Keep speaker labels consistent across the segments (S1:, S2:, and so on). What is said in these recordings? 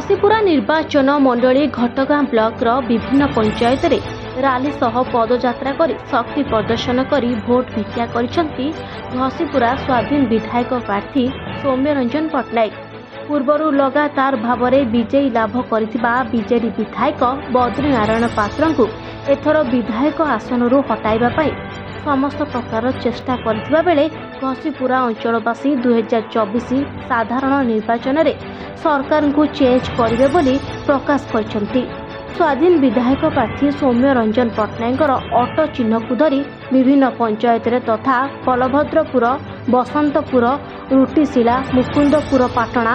S1: घसीपुरा निर्वाचन मंडली घटगां ब्लॉक विभिन्न पंचायत रे राली सह पदयात्रा कर शक्ति प्रदर्शन कर भोट भिक्षा करिसेंती घसीपुरा स्वाधीन विधायक प्रार्थी सौम्यरंजन पट्टनायक। पूर्वरु लगातार भाव में विजयी लाभ करथिबा बीजेडी विधायक बद्रीनारायण पात्र को एथर विधायक आसनरू हटाइबा पई समस्त प्रकार चेष्टा करथिबा बेले घसीपुरा अंचलवासी 2024 साधारण निर्वाचन में सरकार को चेंज करिवे बोली प्रकाश करछंती। स्वाधीन विधायक प्रार्थी सौम्यरंजन पट्टनायक ऑटो चिन्ह को धरी विभिन्न पंचायत तथा बलभद्रपुर, बसंतपुर, रुटीशिला, मुकुंदपुर पाटणा,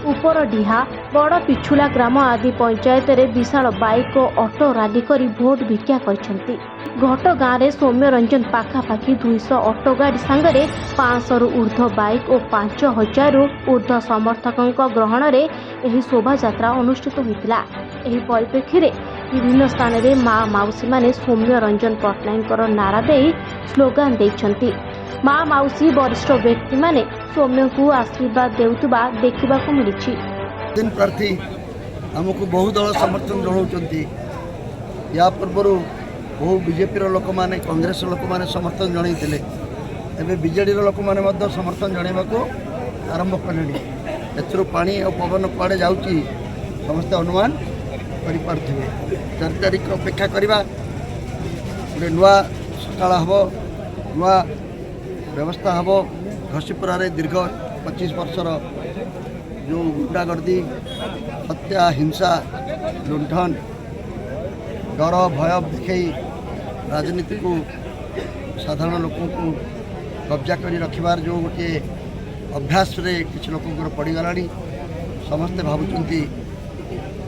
S1: उपरडीहा, बड़ पिछुला ग्राम आदि पंचायत रे विशाल बाइक और ऑटो रैली करी भोट भिक्षा करछंती। घटगां रे सौम्यरंजन पाखापाखि 200 ऑटो गाड़ी सांगरे 500 रु ऊर्ध्व बाइक और 5000 रु ऊर्ध्व समर्थकों ग्रहण रे एही शोभा यात्रा अनुष्ठित होइतिला। एही परिप्रेक्षी रे विभिन्न स्थान रे माँ माउसी माने सौम्यरंजन पट्टनायक नारा दे स्लोगान देइछंती। माँ माउसी वरिष्ठ व्यक्ति माने सौम्य को आशीर्वाद देउतबा देखिबा को मिलिछि।
S2: दिन प्रार्थी हमको बहुत दल समर्थन जनाउछंती। या पूर्व बहु बीजेपी लोक मैंने कांग्रेस लोक मैंने समर्थन जनईले एवं बीजेडी लोक मैंने समर्थन जनवाक आरंभ कले। एथर पानी और पवन कुआड़े जाऊँगी समस्ते अनुमान करें। 4 तारीख अपेक्षा करवा गोटे नुआ सकाल हम नुआ व्यवस्था हम। घसीपुरा दीर्घ 25 वर्षर जो गुंडागर्दी, हत्या, हिंसा, लुंठन, डर भय देखई राजनीति को साधारण लोक को कब्जा कर रखिबार जो गोटे अभ्यास रे किसी लोक पड़गला। समस्ते भावुंट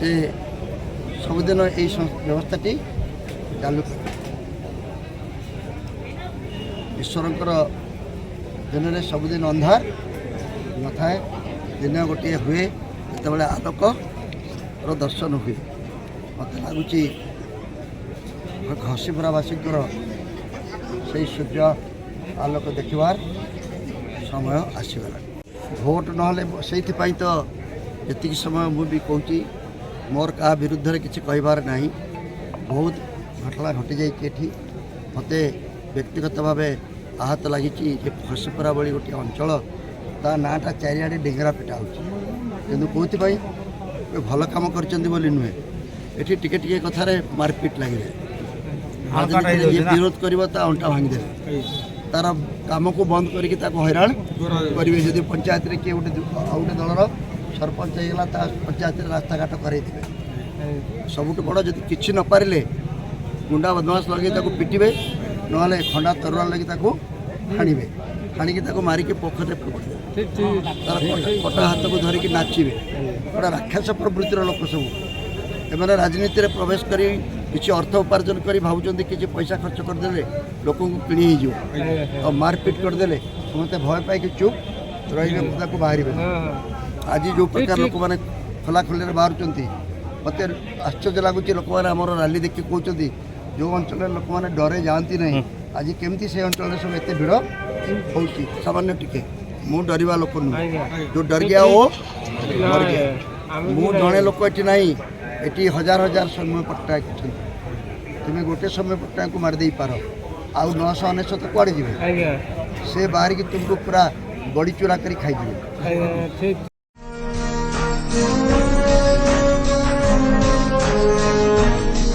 S2: जे सबुदिन यही व्यवस्थाटी चालू कर ईश्वरंकर दिन में सबुदिन अंधार न थाए। दिन गोटे हुए जिते आलोक दर्शन हुए। मत लगुच घसीपुरावासी से सूर्य आलोक देखबार समय आसगला। भोट ना से तो जी समय मुझे कहूँ मोर क्या विरुद्ध किसी कहबार ना। बहुत घटना घटी जाइए। मत व्यक्तिगत भाव आहत लगी घसीपुरा भली गोटे अंचल ता नाटा चारिआडे डेंगरा पिटा हो कौन भल कम कर नुहे। ये टिके टिके कथार मारपिट लगे विरोध कर अंटा भांगीदे तार कम को बंद करके हैरान करेंगे। जदि पंचायत रे किए गोटे दलर सरपंच होगा पंचायत रास्ता घाट करे सबुठ बड़ जब कि न पारे गुंडा बदमाश लगे पिटे ना खंडा तरुआ लगे हाणवे हाणिकी मारिकी पोखर तार कटा हाथ को धरिकी नाचे गोटे राक्षस प्रवृत्तिर लोक सब एम राजनीति में प्रवेश कर किसी अर्थ उपार्जन कर भावुं कि पैसा खर्च करदे लोक किणी हो मारपिट करदे समस्त भय पाई चुप रही बाहर। आज जो प्रकार लोक मैंने खोला खोल बाहर मत आश्चर्य लगुच लोक मैंने आम रैली देखिए कहते जो अंचल लोक मैंने डरे जाती ना आज केमती से अंचल सब एत भिड़ हो सामान्य टिके मु डरवा लोक नुह जो डर गया वो मर गया। मु जड़े लोक ये ना ये हजार हजार सौम्य पट्टनायक तुम्हें गोटे सौम्य पट्टनायक को मारदे पार आउ 999 कुआड़े जी से बाहर की तुमको पूरा बड़ी चूरा कर खाई।